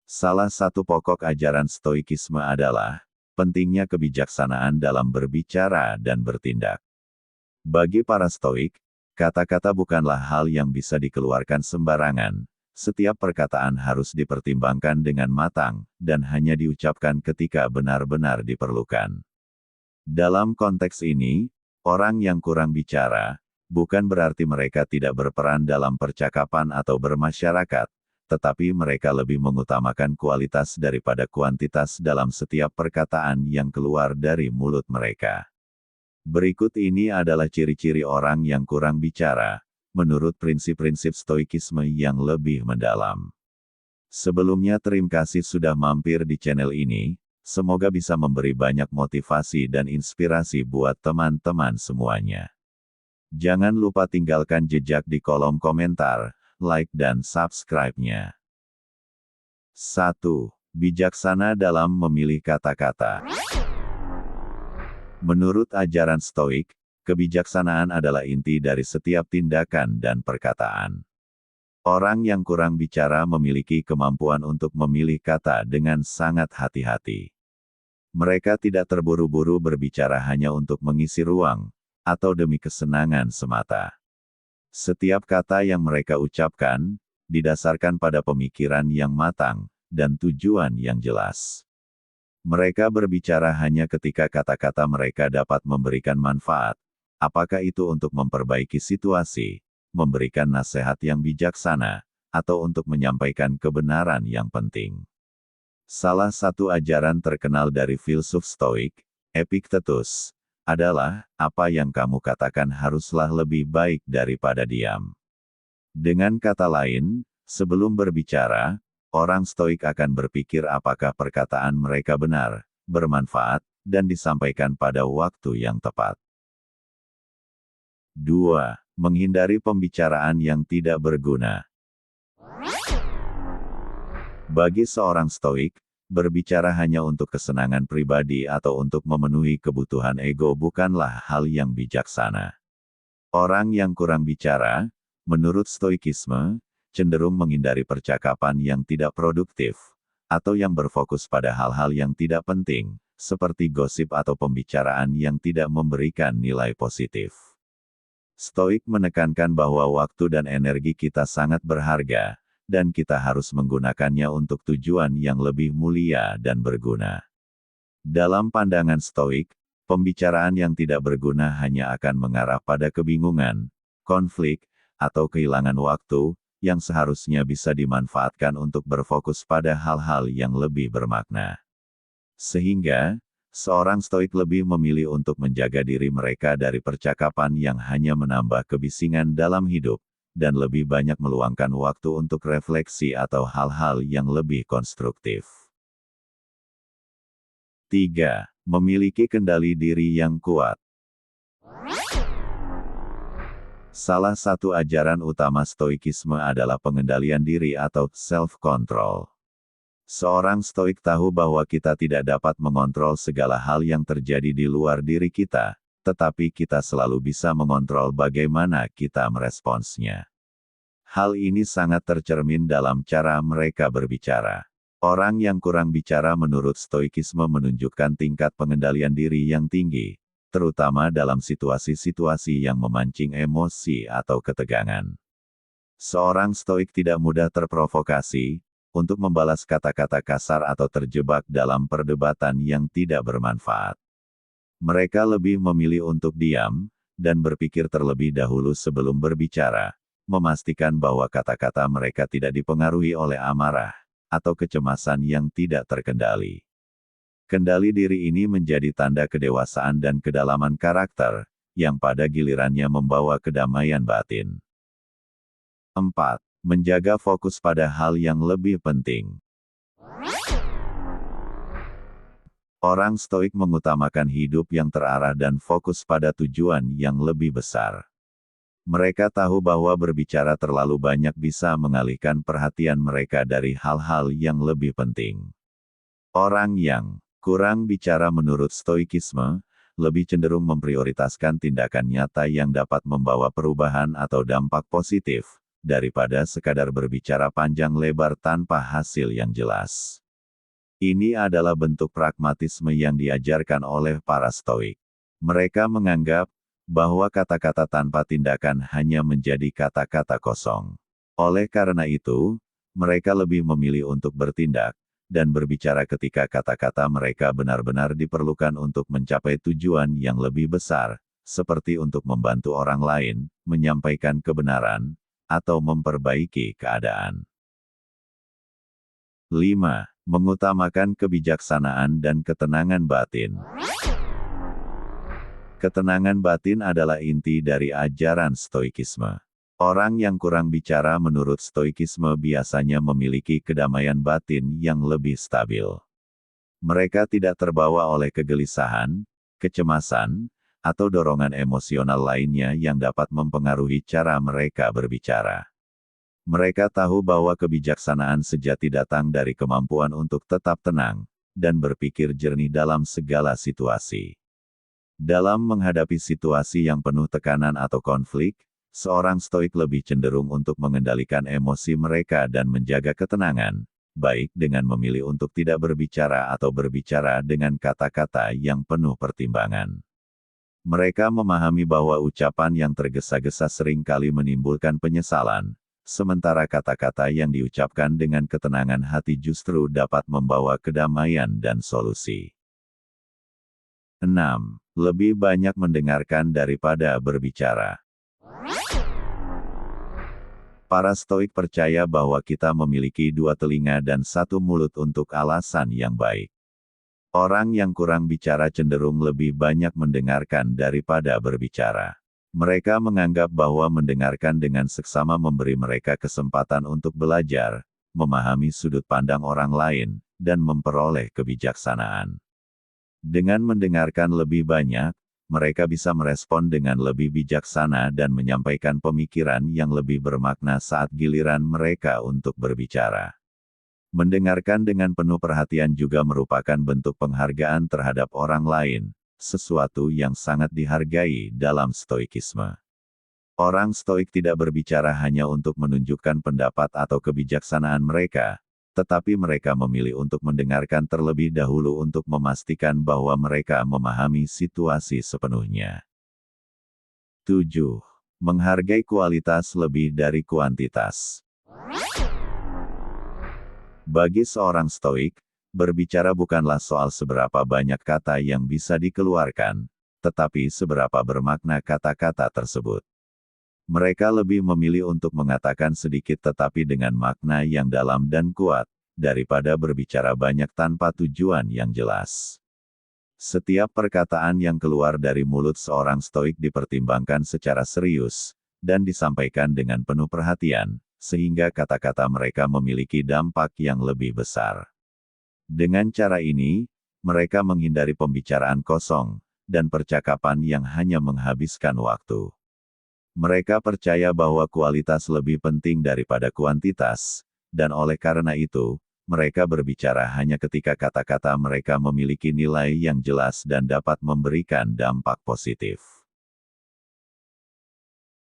Salah satu pokok ajaran Stoikisme adalah pentingnya kebijaksanaan dalam berbicara dan bertindak. Bagi para Stoik, kata-kata bukanlah hal yang bisa dikeluarkan sembarangan. Setiap perkataan harus dipertimbangkan dengan matang, dan hanya diucapkan ketika benar-benar diperlukan. Dalam konteks ini, orang yang kurang bicara, bukan berarti mereka tidak berperan dalam percakapan atau bermasyarakat, tetapi mereka lebih mengutamakan kualitas daripada kuantitas dalam setiap perkataan yang keluar dari mulut mereka. Berikut ini adalah ciri-ciri orang yang kurang bicara, menurut prinsip-prinsip Stoikisme yang lebih mendalam. Sebelumnya terima kasih sudah mampir di channel ini, semoga bisa memberi banyak motivasi dan inspirasi buat teman-teman semuanya. Jangan lupa tinggalkan jejak di kolom komentar, like dan subscribe-nya. 1. Bijaksana dalam memilih kata-kata. Menurut ajaran Stoik, kebijaksanaan adalah inti dari setiap tindakan dan perkataan. Orang yang kurang bicara memiliki kemampuan untuk memilih kata dengan sangat hati-hati. Mereka tidak terburu-buru berbicara hanya untuk mengisi ruang, atau demi kesenangan semata. Setiap kata yang mereka ucapkan, didasarkan pada pemikiran yang matang, dan tujuan yang jelas. Mereka berbicara hanya ketika kata-kata mereka dapat memberikan manfaat, apakah itu untuk memperbaiki situasi, memberikan nasihat yang bijaksana, atau untuk menyampaikan kebenaran yang penting. Salah satu ajaran terkenal dari filsuf Stoik, Epictetus, adalah, apa yang kamu katakan haruslah lebih baik daripada diam. Dengan kata lain, sebelum berbicara, orang Stoik akan berpikir apakah perkataan mereka benar, bermanfaat, dan disampaikan pada waktu yang tepat. 2. Menghindari pembicaraan yang tidak berguna. Bagi seorang Stoik, berbicara hanya untuk kesenangan pribadi atau untuk memenuhi kebutuhan ego bukanlah hal yang bijaksana. Orang yang kurang bicara, menurut Stoikisme, cenderung menghindari percakapan yang tidak produktif, atau yang berfokus pada hal-hal yang tidak penting, seperti gosip atau pembicaraan yang tidak memberikan nilai positif. Stoik menekankan bahwa waktu dan energi kita sangat berharga, dan kita harus menggunakannya untuk tujuan yang lebih mulia dan berguna. Dalam pandangan Stoik, pembicaraan yang tidak berguna hanya akan mengarah pada kebingungan, konflik, atau kehilangan waktu, yang seharusnya bisa dimanfaatkan untuk berfokus pada hal-hal yang lebih bermakna. Sehingga, seorang Stoik lebih memilih untuk menjaga diri mereka dari percakapan yang hanya menambah kebisingan dalam hidup, dan lebih banyak meluangkan waktu untuk refleksi atau hal-hal yang lebih konstruktif. 3. Memiliki kendali diri yang kuat. Salah satu ajaran utama Stoikisme adalah pengendalian diri atau self-control. Seorang Stoik tahu bahwa kita tidak dapat mengontrol segala hal yang terjadi di luar diri kita, tetapi kita selalu bisa mengontrol bagaimana kita meresponsnya. Hal ini sangat tercermin dalam cara mereka berbicara. Orang yang kurang bicara menurut Stoikisme menunjukkan tingkat pengendalian diri yang tinggi, terutama dalam situasi-situasi yang memancing emosi atau ketegangan. Seorang Stoik tidak mudah terprovokasi untuk membalas kata-kata kasar atau terjebak dalam perdebatan yang tidak bermanfaat. Mereka lebih memilih untuk diam, dan berpikir terlebih dahulu sebelum berbicara, memastikan bahwa kata-kata mereka tidak dipengaruhi oleh amarah, atau kecemasan yang tidak terkendali. Kendali diri ini menjadi tanda kedewasaan dan kedalaman karakter, yang pada gilirannya membawa kedamaian batin. 4. Menjaga fokus pada hal yang lebih penting. Orang Stoik mengutamakan hidup yang terarah dan fokus pada tujuan yang lebih besar. Mereka tahu bahwa berbicara terlalu banyak bisa mengalihkan perhatian mereka dari hal-hal yang lebih penting. Orang yang kurang bicara menurut Stoikisme, lebih cenderung memprioritaskan tindakan nyata yang dapat membawa perubahan atau dampak positif, daripada sekadar berbicara panjang lebar tanpa hasil yang jelas. Ini adalah bentuk pragmatisme yang diajarkan oleh para Stoik. Mereka menganggap bahwa kata-kata tanpa tindakan hanya menjadi kata-kata kosong. Oleh karena itu, mereka lebih memilih untuk bertindak dan berbicara ketika kata-kata mereka benar-benar diperlukan untuk mencapai tujuan yang lebih besar, seperti untuk membantu orang lain, menyampaikan kebenaran, atau memperbaiki keadaan. 5. Mengutamakan kebijaksanaan dan ketenangan batin. Ketenangan batin adalah inti dari ajaran Stoikisme. Orang yang kurang bicara menurut Stoikisme biasanya memiliki kedamaian batin yang lebih stabil. Mereka tidak terbawa oleh kegelisahan, kecemasan, atau dorongan emosional lainnya yang dapat mempengaruhi cara mereka berbicara. Mereka tahu bahwa kebijaksanaan sejati datang dari kemampuan untuk tetap tenang dan berpikir jernih dalam segala situasi. Dalam menghadapi situasi yang penuh tekanan atau konflik, seorang Stoik lebih cenderung untuk mengendalikan emosi mereka dan menjaga ketenangan, baik dengan memilih untuk tidak berbicara atau berbicara dengan kata-kata yang penuh pertimbangan. Mereka memahami bahwa ucapan yang tergesa-gesa seringkali menimbulkan penyesalan, sementara kata-kata yang diucapkan dengan ketenangan hati justru dapat membawa kedamaian dan solusi. 6. Lebih banyak mendengarkan daripada berbicara. Para Stoik percaya bahwa kita memiliki dua telinga dan satu mulut untuk alasan yang baik. Orang yang kurang bicara cenderung lebih banyak mendengarkan daripada berbicara. Mereka menganggap bahwa mendengarkan dengan seksama memberi mereka kesempatan untuk belajar, memahami sudut pandang orang lain, dan memperoleh kebijaksanaan. Dengan mendengarkan lebih banyak, mereka bisa merespon dengan lebih bijaksana dan menyampaikan pemikiran yang lebih bermakna saat giliran mereka untuk berbicara. Mendengarkan dengan penuh perhatian juga merupakan bentuk penghargaan terhadap orang lain, sesuatu yang sangat dihargai dalam Stoikisme. Orang Stoik tidak berbicara hanya untuk menunjukkan pendapat atau kebijaksanaan mereka, tetapi mereka memilih untuk mendengarkan terlebih dahulu untuk memastikan bahwa mereka memahami situasi sepenuhnya. 7. Menghargai kualitas lebih dari kuantitas. Bagi seorang Stoik, berbicara bukanlah soal seberapa banyak kata yang bisa dikeluarkan, tetapi seberapa bermakna kata-kata tersebut. Mereka lebih memilih untuk mengatakan sedikit tetapi dengan makna yang dalam dan kuat, daripada berbicara banyak tanpa tujuan yang jelas. Setiap perkataan yang keluar dari mulut seorang Stoik dipertimbangkan secara serius, dan disampaikan dengan penuh perhatian, sehingga kata-kata mereka memiliki dampak yang lebih besar. Dengan cara ini, mereka menghindari pembicaraan kosong, dan percakapan yang hanya menghabiskan waktu. Mereka percaya bahwa kualitas lebih penting daripada kuantitas, dan oleh karena itu, mereka berbicara hanya ketika kata-kata mereka memiliki nilai yang jelas dan dapat memberikan dampak positif.